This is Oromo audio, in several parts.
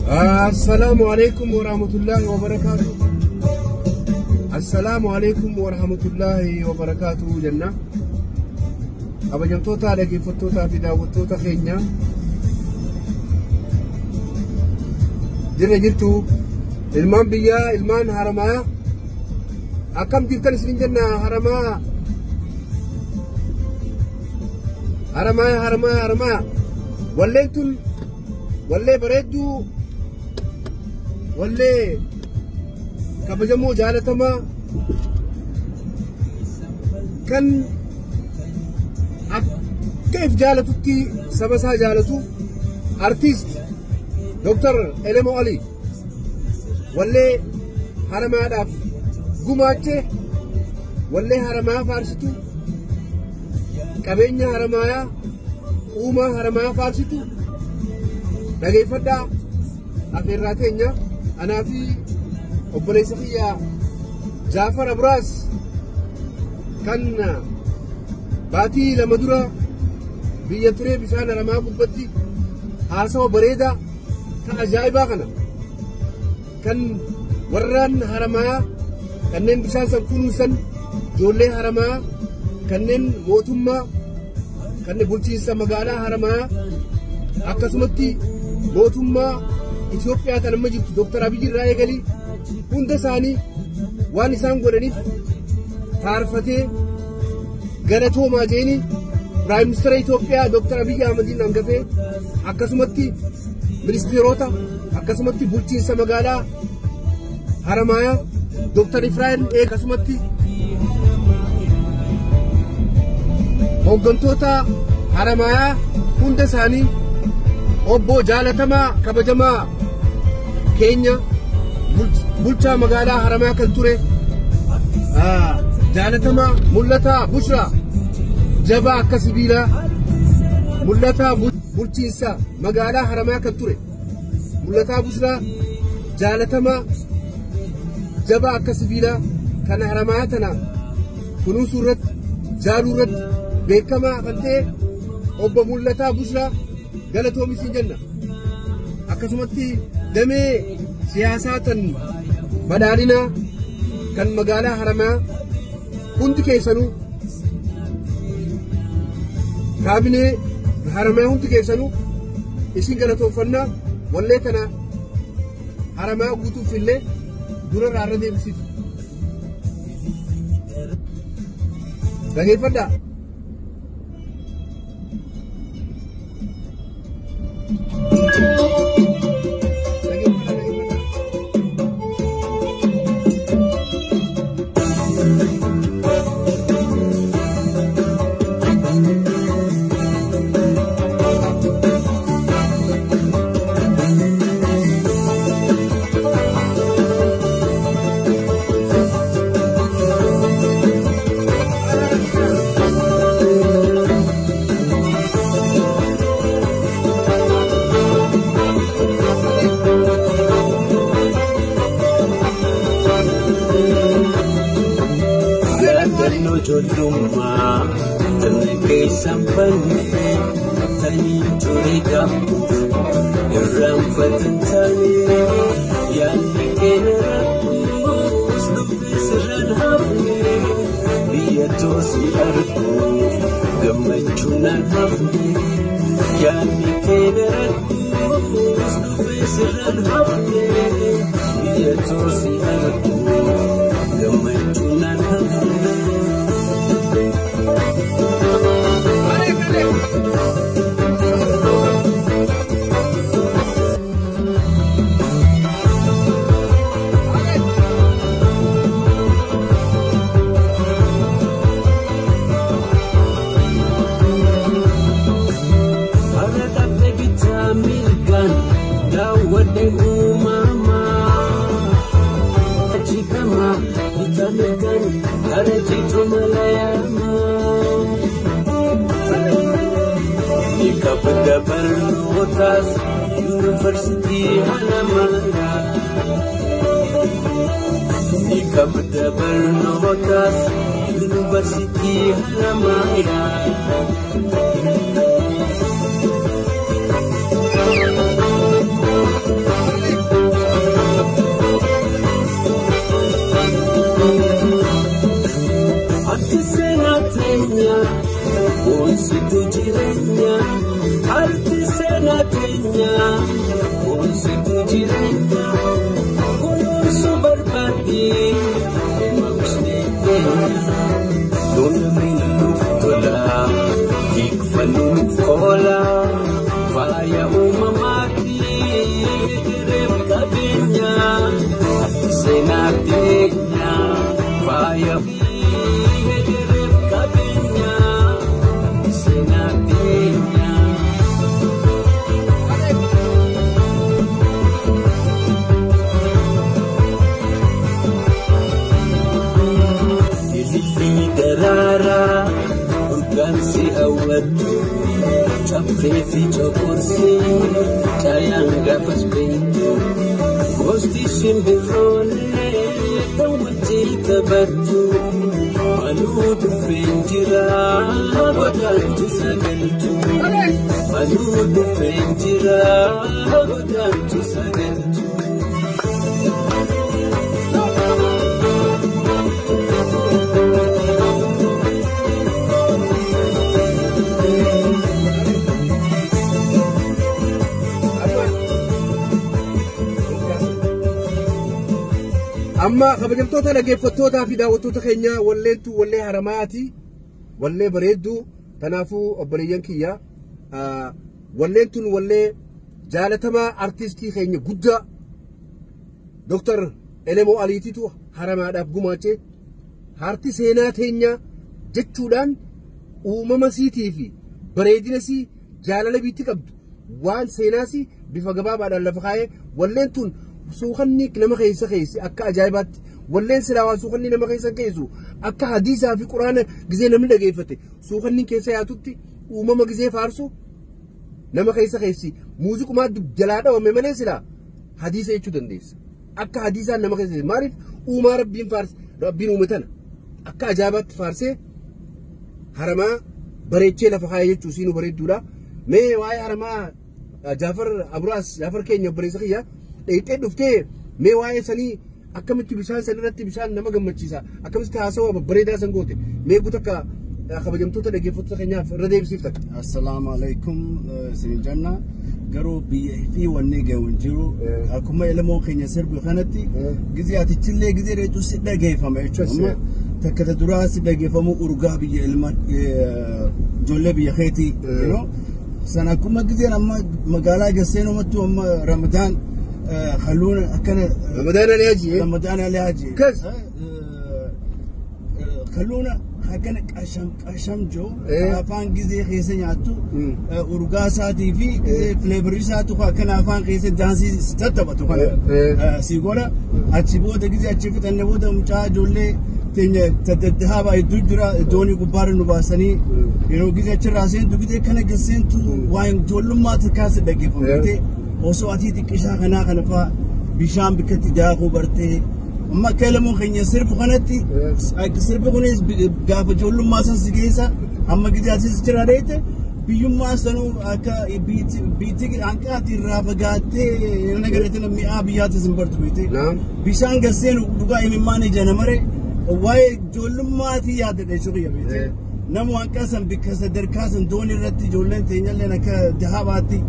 السلام عليكم ورحمة الله وبركاته. السلام عليكم ورحمة الله وبركاته جنة. أبا جمتوتا لكي فتوتا في داوتوتا خينيا. جرتو المان بيا المان هرما. أكم جبتن سنين جنة هرما. هرما. وليتن والله بريدو والله كبجمو جالتما كان كيف جالتوتي سبسها جالتو ارتيست دكتور إلمو علي والله هرما داف قماتي والله هرما فارستو كبينيا هرمايا وما هرما فارستو نجي فدا أفراتينيا أنا في أوبريسيا جعفر أبراس كان باتي لمدورة بيجتري بشان رما قبتي هاسو بريدة كأجايبا كان وران هرما كنن بشان سكونوسن جولي هرما كنن موتوما كنن بولتيسا مغالا هرما أكسمتي موتوما إثيوبيا تنمجد دكتور أبي رأي قالي هند ثاني وانسان قرنيف تعرفتي غلطو ما جيني برايم مينستر إثيوبيا دكتور أبي أحمد نانغفي أكسمتي منستيروتا أكسمتي بولتين سمغالا هرمايا دكتور إفراين أكسمتي هوغنتوتا هرمايا هند ثاني أبو جالتما كبجما كينيا بولتا مغالا هرما كالتوري جالتما ملتا بشرا جبا كسبيلا ملتا بولتيسا مغالا هرما كالتوري ملتا بشرا جالتما جبا كسبيلا كان هرماتنا كنو سورت جارورت بيكما فانتي أبو ملتا بشرا قالتهم في الجنة أكسمتي دمي سياسات بدارنا كان مقالة هرما كنت كيسانو كابيني هرما كنت كيسانو إسين قالتهم فنا وليتنا هرما قوتو في الليل دورا راردي بسيط لكن فدا Joduma tenke sampane tani jurida iram fatantani yani kenera slufisran hafni liyatosi arku gamachunan hafni yani kenera slufisran hafni liyatosi arku gamachunan hafni University Halamara Nika Bernotas University Halamara tenya Konsitu jirenya Konsu berbadi Maksudnya Dona minuf tola Hikfanuf kola Faya umamati Direm kabenya Senatenya Faya direm kabenya Senatenya Ilili darara Bukan si awadu Capre fi cokorsi Cayang gafas pintu Gosti simbirone Tawuji tabatu Maludu finjira Badantu sagaltu Maludu finjira Badantu sagaltu أما خبرتوتا لقيفتوتا في داوتوتا خينيا وليتو ولي هرماتي ولي بريدو تنافو أبريان كيا وليتون ولي جالتما أرتيستي خينيا قدّا دكتور إلمو أليتيتو هرمات أبقوماتي هارتي سينات خينيا جتشودان وممسيتي في بريدنسي جالة بيتي قبض وان سيناسي بفقباب على اللفخاية وليتون سوخني كلام خيس أكا أجايبات ولين سلاوا سوخني لما خيس كيسو أكا حديثا في قرآن جزينا من لقيفته سوخني كيسا ياتوتي وماما جزي فارسو لما خيس موزيك ما جلادا ومملين سلا حديثا يشو دنديس أكا حديثا لما خيس معرف وما ربين فارس ربين ومتنا أكا أجايبات فارسي هرما بريتشي لفخايا يجو سينو بريد دولا مي واي هرما جعفر أبراس جعفر كينيو بريسخيا إيه دفتة ميواي سني أكمل تبيشان سنرات تبيشان نما جمّتشيسا أكمل استهاسوا بريدا سنقوته ميقولك خبر توتا لقي فترة خنيا رديب سيفتك. السلام عليكم سنجنا قرو في ونيجا ونجرو أكمل إلمو خنيا سرب خانتي جزيات تشلي جزيرة تسيدا جيفا ما يشوفه تكذا دراسة بيجيفا مو أرجع بيجي إلما جولة بيخيتي ينو سنة كم جزيرة أما مقالة جسينو متو أما رمضان خلونا كنا رمضان اللي هاجي كذا خلونا هكذا عشان جو أفان جزء خيسن ياتو أورجاساتي في فليبريساتو كنا أفان خيسن جانسي ستة كنا سيقولا أشيبو تجزء أشيفو تنبو تمشى جولة تيجي تدها باي دوجرا دوني كبار نباسني ينو جزء أشراسين تجزء كنا جسين تو واين جولم ما تكاس دقي فمتى وسواتي تكشا كنا فا بيشام بكتي داغو برتة أما كلامه خيني سرب خانتي سرب خانيس قاف جولم ما سنسجيسا أما كذا أسيس ترى بيوم ما سنو أكا بيتي عنك أتي رافقاتي نقدر مي أبيات زنبرت بيتي بيشان قسين لقى إمامي جنمرة واي جولم ما تي ياد الشغية بيتي نمو أنكاسن بكسر دركاسن دوني رتي جولين تينيل لنا كدهاباتي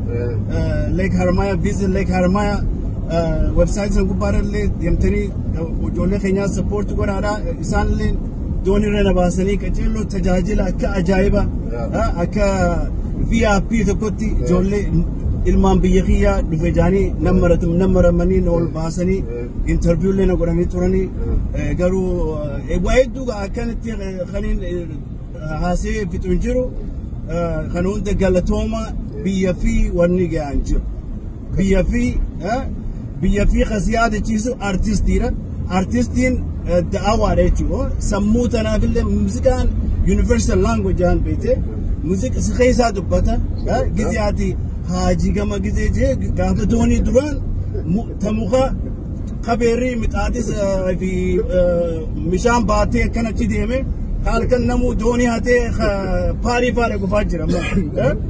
ليك هرمايا فيزن ليك هرمايا ويب سايت سنقبار اللي يمتني جولين خينيا سبورت قرارا إنسان اللي دوني رنا باسني كتيلو تجاجل أكا أجايبا أكا VIP تكوتي جولين ilman biyya dufejani namara mani nol basani interview lena gorani turani garu waidu akanti khanin hasi fitunjiro khanun de galatoma biyya fi warniga anjir biyya fi khasiyade chisu artistin da'awa rechuo sammutana bil musikan universal language an bete music khaysa dubbata giziyati haji gama gizeje gaafa dooni duran tamuqa khaberi mitaadis fi mishan baate kana chideme halkan namu dooni hate pari gufajira ma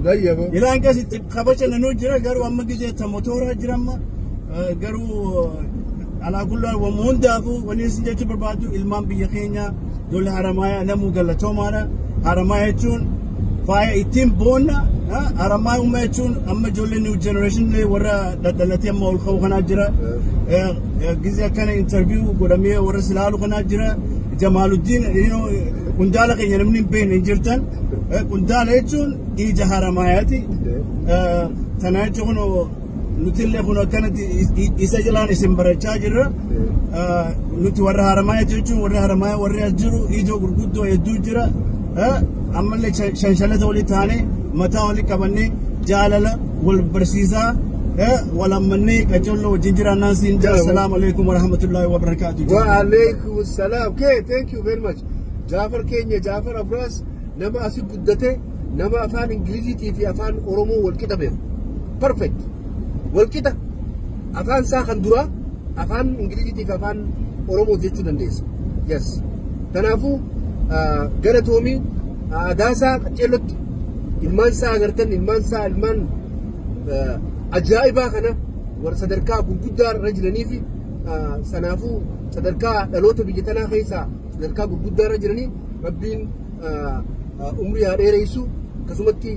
dayabo ilan kasi khabasha nanu jira garu amma gize tamotora jirama garu ala kullu wa mundafu wani sinje barbadu ilman bi yakhina dol haramaya namu galatoma haramaya chun faaya ittiin boonna haramaa uumaa jechuun amma ijoollee new generation warra daddalatee amma ol ka'u kanaa jira gizee akkana interview godhamee warra silaalu kanaa jira Jamaaluddin kundaala keenya namni hin beekne hin jirtan kundaala jechuun ija haramaayati tana jechuun nuti illee kun akkanatti isa jalaan isin barachaa jirra nuti warra haramaayati jechuun warra haramaaya warri as jiru ija gurguddoo hedduu jira ammallee shanshalata walii taane mataa walii qabannee jaalala wal barsiisaa ولمني كجلو وجنجرا ناسين السلام عليكم ورحمة الله وبركاته. وعليكم السلام. Okay, thank you very much. جعفر كينيا جعفر أبراس نما أسيب قدته نما أفان إنجليزي في أفان أورومو والكتاب perfect والكتاب أفان ساخن درا أفان إنجليزي في أفان أورومو زيتو دنديس yes تنافو قرأتومي داسا كجلوت إلمان سا أغرتن إلمان سا إلمان أجائبا خنا ورصدركا بقدار رجلني في سنافو صدركا دلوت بيجتنا خيسا صدركا بقدار رجلني ربين عمري هذا رئيسو كسمتي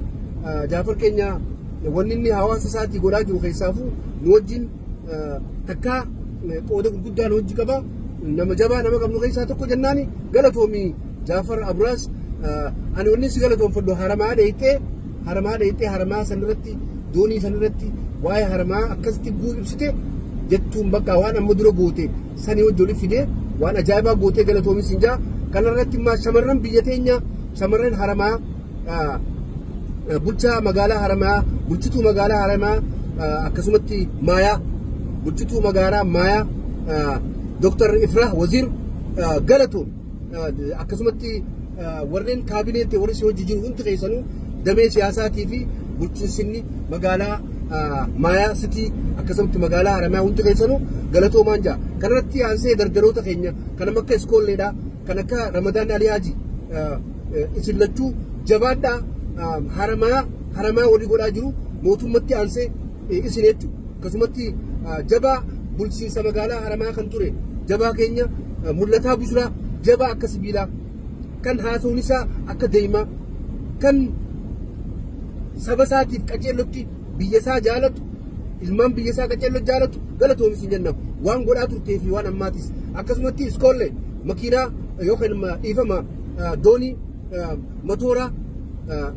جعفر كينيا ونني هوا ساتي غراجو خيسافو نوجين تكا قودة بقدار نوجي كبا نما جبا نما كم نخيسا تكو جناني غلطومي جعفر أبراس أنا ونني سغلطوم فدو هرما ديته هرما سنرتي دوني سنرتي واي هرما أكستي بقول بسته جتوم بقى وانا مدرو بوته سني ودولي فيده وانا جايبا بوته قال تومي سنجا كان رتي ما سمرن بيجتينيا سمرن هرما بلشة مقالة هرما بلشتو مقالة هرما أكسمتي مايا بلشتو مقالة مايا دكتور إفراح وزير قالتهم أكسمتي ورين كابينة ورسي وجيجين هنت خيسانو دمي سياساتي في bulchiinsinni magaalaa maayaa sitii akkasumas magaalaa haramaa hundi keessanuu galatoo maanja kanarratti aansee dardaroota keenya kan akka iskoolleedha kan akka Ramadaan Alii Haaji isin lachuu jabaadhaa haramaa walii godhaa jiru mootummatti aansee isin jechuudha akkasumatti jabaa bulchiinsa magaalaa haramaa kan ture jabaa keenya mul'ataa busuraa jabaa akka sibiilaa kan haasawni isaa akka deemaa kan sabasaatiif qaceellotti biyyasaa jaalatu ilmaan biyyasaa qaceellot jaalatu galatoomis hin jennamu waan godhaa turtee fi waan ammaatis akkasumatti iskoollee makiinaa yookaan dhiifama doonii matooraa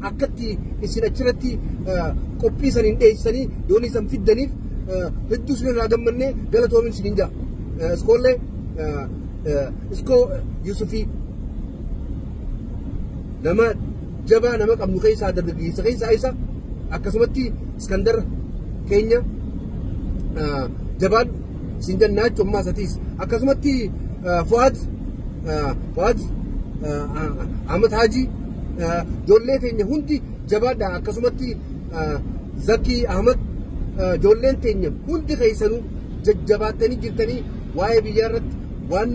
akkatti isin achirratti qophii saniin dheessanii doonii san fiddaniif hedduu sinirraa gammannee galatoomis hin jaa iskoollee iskoo Yusufii nama jabaa nama qabnu keessaa dargaggeessa keessaa isa akkasumatti Iskandar keenya jabaan sinjannaachu ammaa satiis akkasumatti Fuad Ahmad Haji ijoollee teenya hundi jabaadha akkasumatti Zakii Ahmad ijoolleen teenya hundi keessanuu jajjabaattanii jirtanii waa'ee biyyaa irratti waan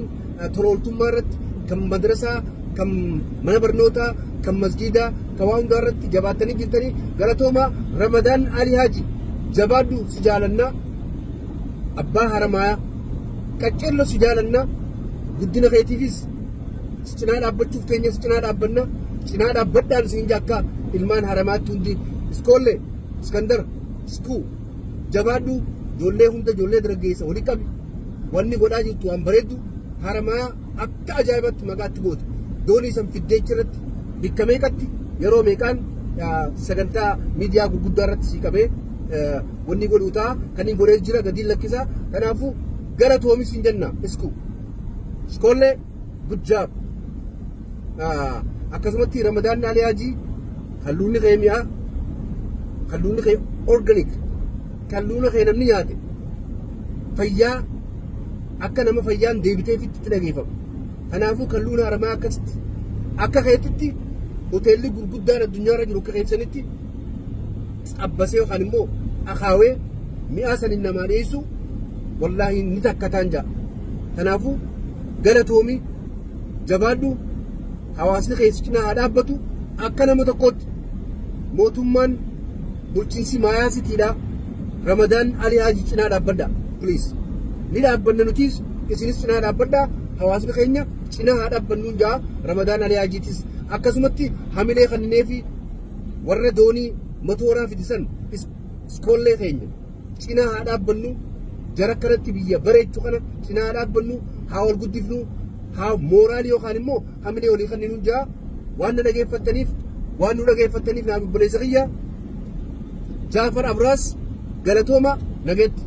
tolooltummaa irratti kan madrasaa kan mana barnootaa kan masgiidaa kan waan hundaa irratti jabaatanii jirtanii galatooma Ramadaan Alii Haaji jabaadhu si jaalannaa abbaa haramaaya qaceello si jaalannaa guddina keetiifis si cinaa dhaabbachuuf keenya si cinaa dhaabbanna cinaa dhaabbadhaan siin jakka ilmaan haramaatti hundi iskoollee Iskandar iskuu jabaadhu ijoollee hunda ijoollee dargaggeessa walii qabi wanni godhaa jirtu waan bareeddu haramaaya akka ajaa'ibatti maqaatti goota doonii san fiddee irratti bikka meeqatti yeroo meeqaan sagantaa miidiyaa gurguddaa irratti sii qabee wanni godhuu ta'a kan hin godhee jira gadiin lakkisaa kanaafuu galatoomis hin jenna iskoollee good job akkasumatti Ramadaan Alii Haaji halluunni kee mi'aa halluunni kee organic halluunni kee namni nyaate fayyaa akka nama fayyaan deebitee fitti dhageeffama kanaafuu halluun haramaa akkasitti akka keetitti hoteelli gurguddaan addunyaarra jiru akka keessanitti abbasee yookaan immoo akaawee mi'aa sanin namaa dhiyeessu wallaahi ni takkataan ja'a kanaafuu galatoomii jabaadhu hawaasni keessi cinaa haa dhaabbatu akka nama tokkootti mootummaan bulchiinsi maayaa sitiidha Ramadaan Alii Haaji cinaa dhaabbadha please ni dhaabbanna nutiis isinis cinaa dhaabbadha hawaasni keenya cinaa haa dhaabbannuun ja'a Ramadaan Alii Haajiitis akkasumatti hamilee kannee fi warra doonii matooraa fidisan iskoollee keenya cinaa haa dhaabbannu jara kanatti biyya bareechuu kana cinaa haa dhaabbannu haa wal guddifnu haa mooraalii yookaan immoo hamilee olii kan nuun jaa waan nu dhageeffattaniif naaf obboleessa kiyya Jaafar Abraas galatooma nageetti.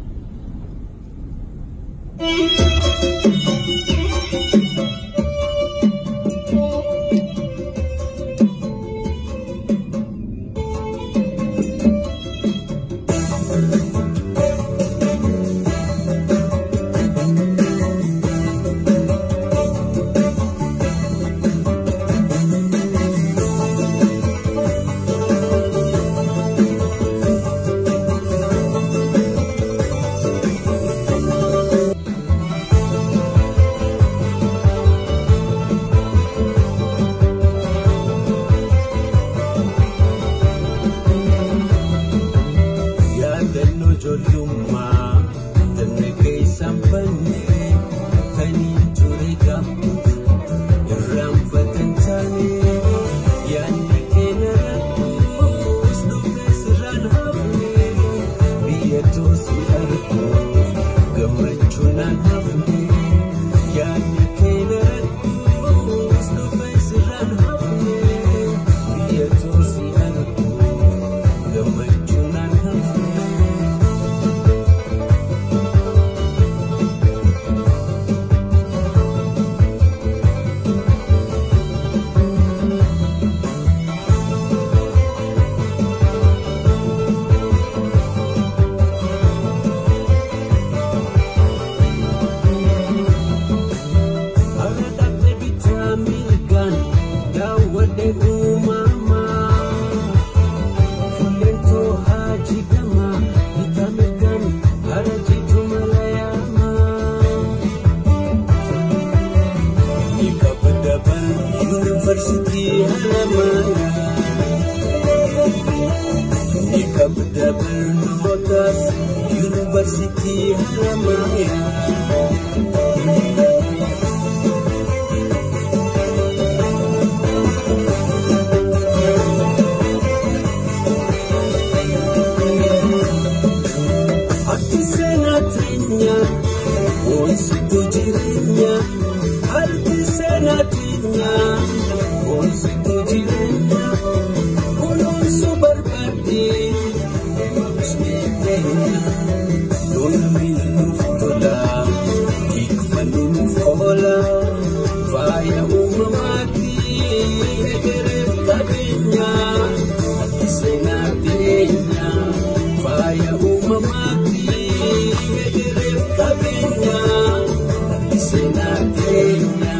University Haramaya. Hati senatinya, onsi tujirinya. Hati senatinya, onsi tujirinya. Ulun subarbati, musnitenya. Dona minum fola, ikfanum fola. Vaya umamati, egere kabinya. Hati senatinya, vaya umamati, egere kabinya. Hati senatinya.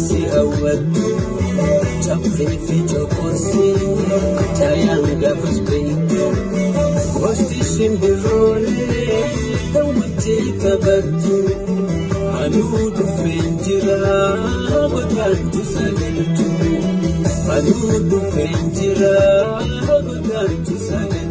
Si awatu capre fijo kursi tayang gafas pintu gosti simbirole tawuti kabatu anu du fenjira bagantu sagaltu anu du fenjira bagantu sagaltu